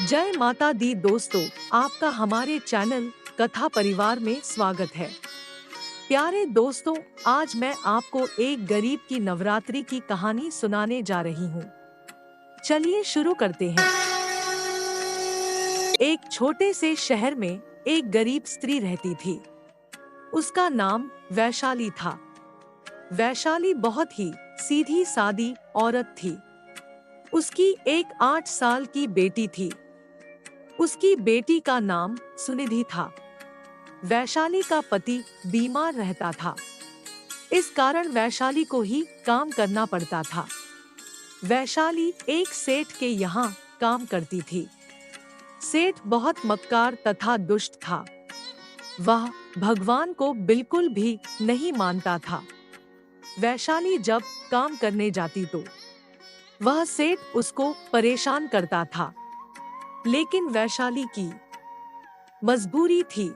जय माता दी दोस्तों, आपका हमारे चैनल कथा परिवार में स्वागत है। प्यारे दोस्तों, आज मैं आपको एक गरीब की नवरात्रि की कहानी सुनाने जा रही हूँ। चलिए शुरू करते हैं। एक छोटे से शहर में एक गरीब स्त्री रहती थी। उसका नाम वैशाली था। वैशाली बहुत ही सीधी सादी औरत थी। उसकी एक 8 साल की बेटी थी। उसकी बेटी का नाम सुनिधि था। वैशाली का पति बीमार रहता था। इस कारण वैशाली को ही काम करना पड़ता था। वैशाली एक सेठ के यहाँ काम करती थी। सेठ बहुत मक्कार तथा दुष्ट था। वह भगवान को बिल्कुल भी नहीं मानता था। वैशाली जब काम करने जाती तो वह सेठ उसको परेशान करता था, लेकिन वैशाली की मजबूरी थी,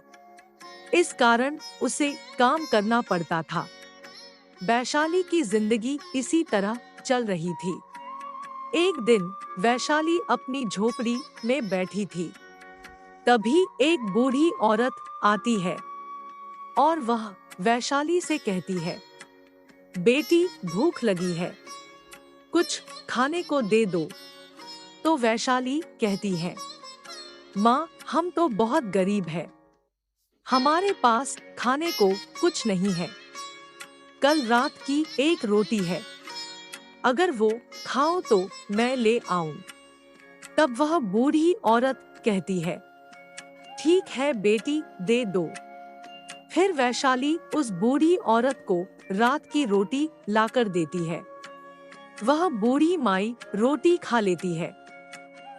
इस कारण उसे काम करना पड़ता था। वैशाली की जिंदगी इसी तरह चल रही थी। एक दिन वैशाली अपनी झोपड़ी में बैठी थी। तभी एक बूढ़ी औरत आती है और वह वैशाली से कहती है, बेटी भूख लगी है, कुछ खाने को दे दो। तो वैशाली कहती है, माँ हम तो बहुत गरीब है, हमारे पास खाने को कुछ नहीं है। कल रात की एक रोटी है, अगर वो खाओ तो मैं ले आऊं। तब वह बूढ़ी औरत कहती है, ठीक है बेटी दे दो। फिर वैशाली उस बूढ़ी औरत को रात की रोटी लाकर देती है। वह बूढ़ी माई रोटी खा लेती है।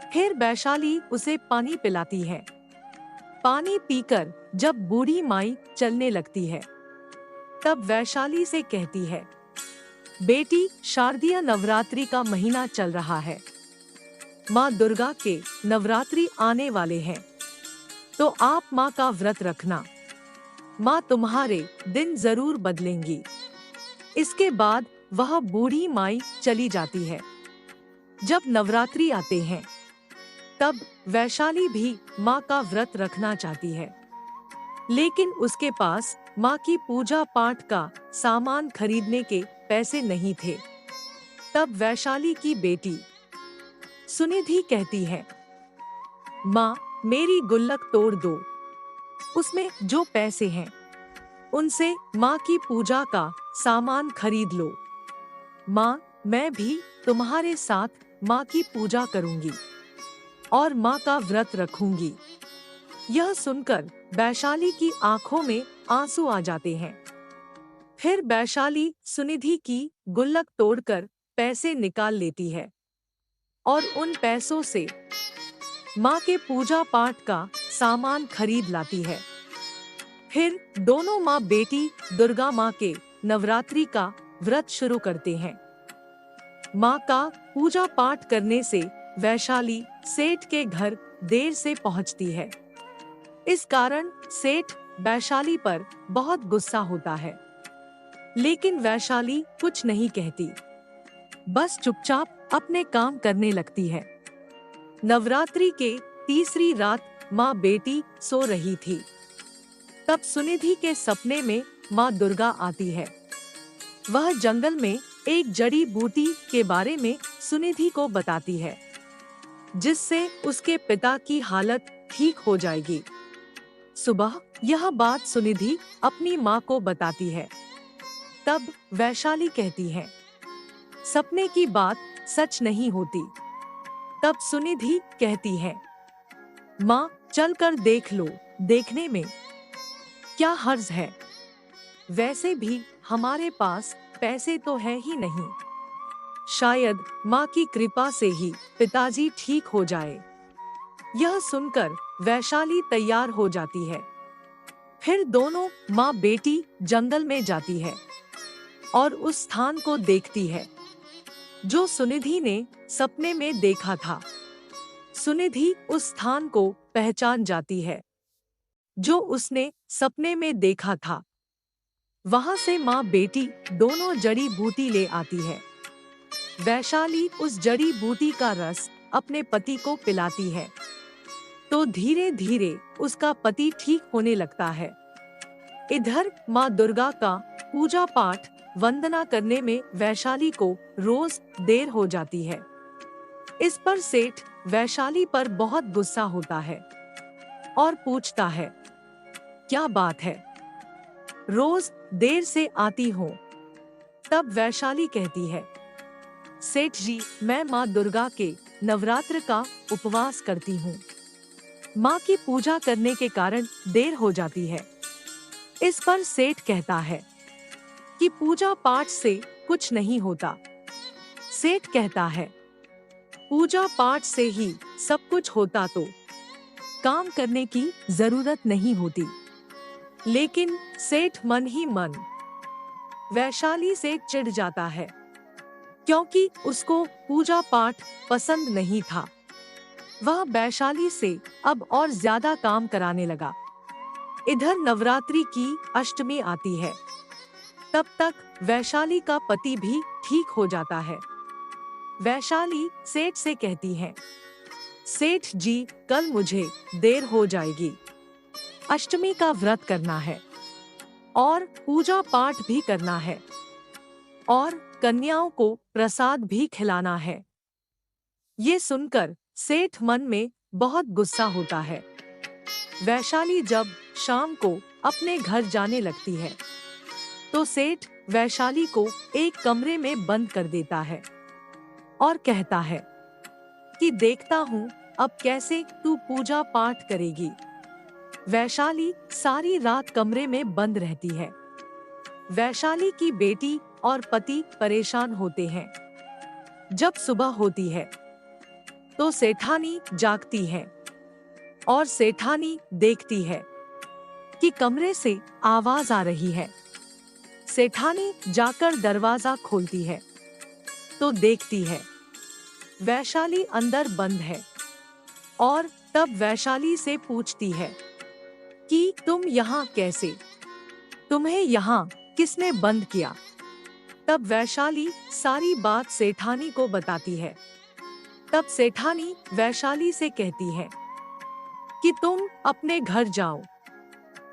फिर वैशाली उसे पानी पिलाती है। पानी पीकर जब बूढ़ी माई चलने लगती है, तब वैशाली से कहती है, बेटी शारदीय नवरात्रि का महीना चल रहा है, माँ दुर्गा के नवरात्रि आने वाले हैं, तो आप माँ का व्रत रखना। माँ तुम्हारे दिन जरूर बदलेंगी। इसके बाद वह बूढ़ी माई चली जाती है। जब नवरात्रि आते हैं, तब वैशाली भी माँ का व्रत रखना चाहती है, लेकिन उसके पास माँ की पूजा पाठ का सामान खरीदने के पैसे नहीं थे। तब वैशाली की बेटी सुनिधि कहती है, माँ मेरी गुल्लक तोड़ दो, उसमें जो पैसे हैं उनसे माँ की पूजा का सामान खरीद लो। माँ मैं भी तुम्हारे साथ माँ की पूजा करूंगी और माँ का व्रत रखूंगी। यह सुनकर वैशाली की आंखों में आंसू आ जाते हैं। फिर वैशाली सुनिधि की गुल्लक तोड़कर पैसे निकाल लेती है और उन पैसों से माँ के पूजा पाठ का सामान खरीद लाती है। फिर दोनों माँ बेटी दुर्गा माँ के नवरात्रि का व्रत शुरू करते हैं। माँ का पूजा पाठ करने से वैशाली सेठ के घर देर से पहुँचती है। इस कारण सेठ वैशाली पर बहुत गुस्सा होता है, लेकिन वैशाली कुछ नहीं कहती, बस चुपचाप अपने काम करने लगती है। नवरात्रि के तीसरी रात माँ बेटी सो रही थी। तब सुनिधि के सपने में माँ दुर्गा आती है। वह जंगल में एक जड़ी बूटी के बारे में सुनिधि को बताती है, जिससे उसके पिता की हालत ठीक हो जाएगी। सुबह यह बात सुनिधि अपनी माँ को बताती है। तब वैशाली कहती है, सपने की बात सच नहीं होती। तब सुनिधि कहती है, माँ चल कर देख लो, देखने में क्या हर्ज है, वैसे भी हमारे पास पैसे तो है ही नहीं, शायद माँ की कृपा से ही पिताजी ठीक हो जाए। यह सुनकर वैशाली तैयार हो जाती है। फिर दोनों माँ बेटी जंगल में जाती है और उस स्थान को देखती है जो सुनिधि ने सपने में देखा था। सुनिधि उस स्थान को पहचान जाती है जो उसने सपने में देखा था। वहां से माँ बेटी दोनों जड़ी बूटी ले आती है। वैशाली उस जड़ी बूटी का रस अपने पति को पिलाती है तो धीरे धीरे उसका पति ठीक होने लगता है। इधर माँ दुर्गा का पूजा पाठ वंदना करने में वैशाली को रोज देर हो जाती है। इस पर सेठ वैशाली पर बहुत गुस्सा होता है और पूछता है, क्या बात है, रोज देर से आती हो? तब वैशाली कहती है, सेठ जी, मैं माँ दुर्गा के नवरात्र का उपवास करती हूँ। माँ की पूजा करने के कारण देर हो जाती है। इस पर सेठ कहता है कि पूजा पाठ से कुछ नहीं होता। सेठ कहता है, पूजा पाठ से ही सब कुछ होता तो काम करने की जरूरत नहीं होती। लेकिन सेठ मन ही मन वैशाली से चिढ़ जाता है, क्योंकि उसको पूजा पाठ पसंद नहीं था। वह वैशाली से अब और ज्यादा काम कराने लगा। इधर नवरात्रि की अष्टमी आती है। तब तक वैशाली का पति भी ठीक हो जाता है। वैशाली सेठ से कहती है, सेठ जी, कल मुझे देर हो जाएगी। अष्टमी का व्रत करना है और पूजा पाठ भी करना है और कन्याओं को प्रसाद भी खिलाना है। ये सुनकर सेठ मन में बहुत गुस्सा होता है। वैशाली जब शाम को अपने घर जाने लगती है तो सेठ वैशाली को एक कमरे में बंद कर देता है और कहता है कि देखता हूँ अब कैसे तू पूजा पाठ करेगी। वैशाली सारी रात कमरे में बंद रहती है। वैशाली की बेटी और पति परेशान होते हैं। जब सुबह होती है तो सेठानी जागती है और सेठानी देखती है कि कमरे से आवाज आ रही है। सेठानी जाकर दरवाजा खोलती है तो देखती है वैशाली अंदर बंद है और तब वैशाली से पूछती है कि तुम यहाँ कैसे? तुम्हें यहाँ किसने बंद किया? तब वैशाली सारी बात सेठानी को बताती है। तब सेठानी वैशाली से कहती है कि तुम अपने घर जाओ।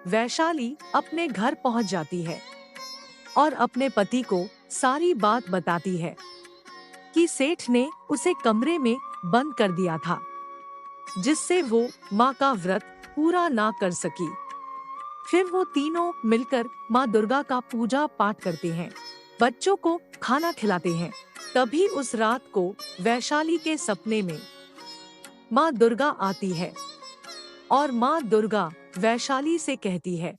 वैशाली अपने घर पहुंच जाती है और अपने पति को सारी बात बताती है कि सेठ ने उसे कमरे में बंद कर दिया था, जिससे वो माँ का व्रत पूरा ना कर सकी। फिर वो तीनों मिलकर माँ दुर्गा का पूजा पाठ करते हैं, बच्चों को खाना खिलाते हैं। तभी उस रात को वैशाली के सपने में माँ दुर्गा आती है और माँ दुर्गा वैशाली से कहती है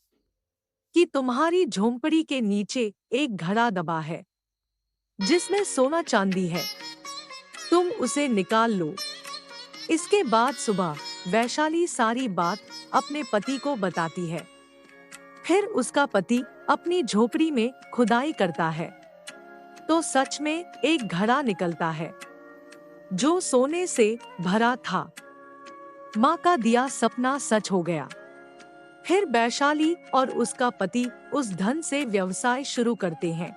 कि तुम्हारी झोंपड़ी के नीचे एक घड़ा दबा है जिसमें सोना चांदी है, तुम उसे निकाल लो। इसके बाद सुबह वैशाली सारी बात अपने पति को बताती है। फिर उसका पति अपनी झोपड़ी में खुदाई करता है तो सच में एक घड़ा निकलता है जो सोने से भरा था। माँ का दिया सपना सच हो गया। फिर वैशाली और उसका पति उस धन से व्यवसाय शुरू करते हैं।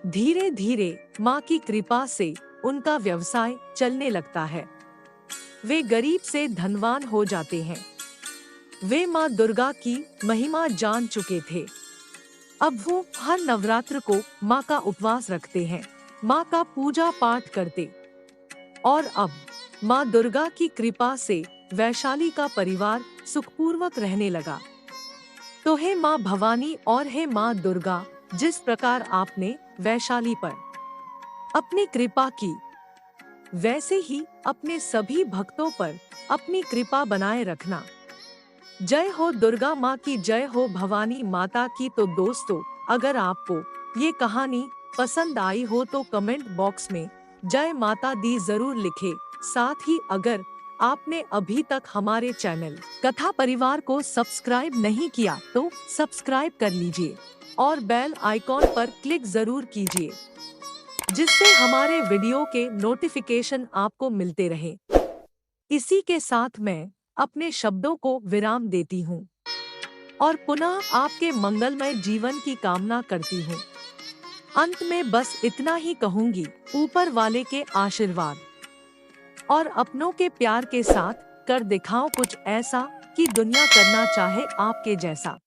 धीरे धीरे माँ की कृपा से उनका व्यवसाय चलने लगता है। वे गरीब से धनवान हो जाते हैं। वे माँ दुर्गा की महिमा जान चुके थे। अब वो हर नवरात्र को माँ का उपवास रखते हैं, माँ का पूजा पाठ करते। और अब माँ दुर्गा की कृपा से वैशाली का परिवार सुखपूर्वक रहने लगा। तो हे माँ भवानी और हे माँ दुर्गा, जिस प्रकार आपने वैशाली पर अपनी कृपा की, वैसे ही अपने सभी भक्तों पर अपनी कृपा बनाए रखना। जय हो दुर्गा माँ की, जय हो भवानी माता की। तो दोस्तों, अगर आपको ये कहानी पसंद आई हो तो कमेंट बॉक्स में जय माता दी जरूर लिखें। साथ ही अगर आपने अभी तक हमारे चैनल कथा परिवार को सब्सक्राइब नहीं किया तो सब्सक्राइब कर लीजिए और बेल आइकॉन पर क्लिक जरूर कीजिए, जिससे हमारे वीडियो के नोटिफिकेशन आपको मिलते रहे। इसी के साथ मैं अपने शब्दों को विराम देती हूँ और पुनः आपके मंगलमय जीवन की कामना करती हूँ। अंत में बस इतना ही कहूँगी, ऊपर वाले के आशीर्वाद और अपनों के प्यार के साथ कर दिखाओ कुछ ऐसा कि दुनिया करना चाहे आपके जैसा।